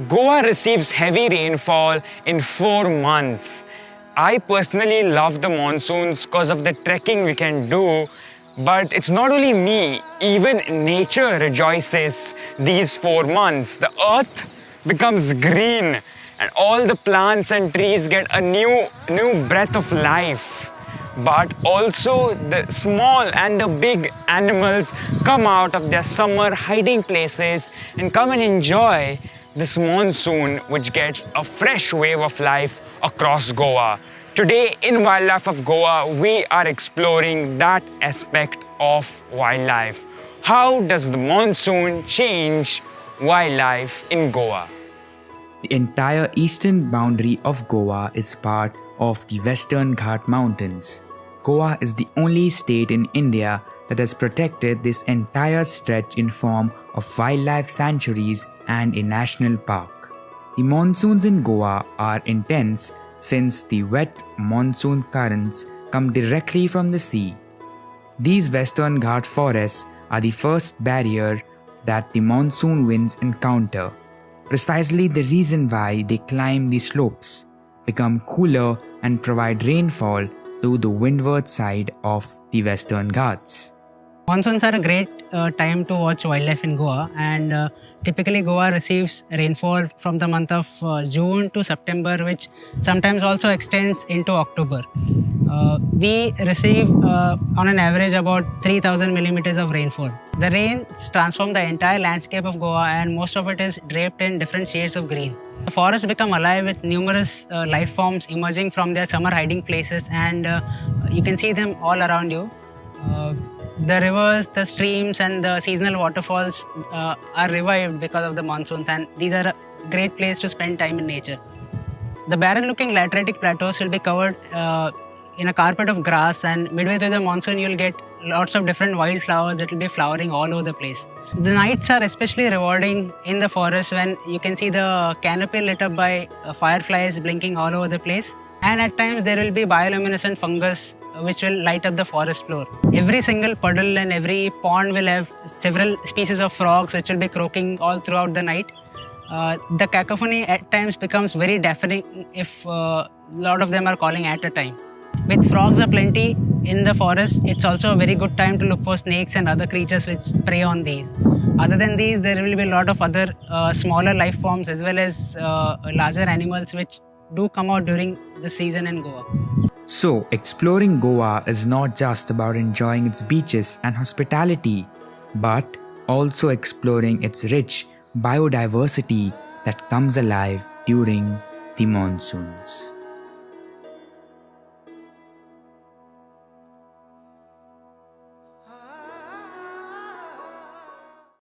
Goa receives heavy rainfall in 4 months. I personally love the monsoons because of the trekking we can do. But it's not only me, even nature rejoices these 4 months. The earth becomes green and all the plants and trees get a new breath of life. But also the small and the big animals come out of their summer hiding places and come and enjoy this monsoon, which gets a fresh wave of life across Goa. Today in Wildlife of Goa, we are exploring that aspect of wildlife. How does the monsoon change wildlife in Goa? The entire eastern boundary of Goa is part of the Western Ghat Mountains. Goa is the only state in India that has protected this entire stretch in form of wildlife sanctuaries and a national park. The monsoons in Goa are intense since the wet monsoon currents come directly from the sea. These Western Ghat forests are the first barrier that the monsoon winds encounter. Precisely the reason why they climb the slopes, become cooler and provide rainfall to the windward side of the Western Ghats. Monsoons are a great time to watch wildlife in Goa, and typically Goa receives rainfall from the month of June to September, which sometimes also extends into October. We receive on an average about 3,000 millimeters of rainfall. The rains transform the entire landscape of Goa, and most of it is draped in different shades of green. The forests become alive with numerous life forms emerging from their summer hiding places, and you can see them all around you. The rivers, the streams and the seasonal waterfalls are revived because of the monsoons, and these are a great place to spend time in nature. The barren-looking lateritic plateaus will be covered in a carpet of grass, and midway through the monsoon you'll get lots of different wildflowers that will be flowering all over the place. The nights are especially rewarding in the forest when you can see the canopy lit up by fireflies blinking all over the place. And at times there will be bioluminescent fungus which will light up the forest floor. Every single puddle and every pond will have several species of frogs which will be croaking all throughout the night. The cacophony at times becomes very deafening if a lot of them are calling at a time. With frogs aplenty in the forest, it's also a very good time to look for snakes and other creatures which prey on these. Other than these, there will be a lot of other smaller life forms as well as larger animals which do come out during the season in Goa. So, exploring Goa is not just about enjoying its beaches and hospitality, but also exploring its rich biodiversity that comes alive during the monsoons.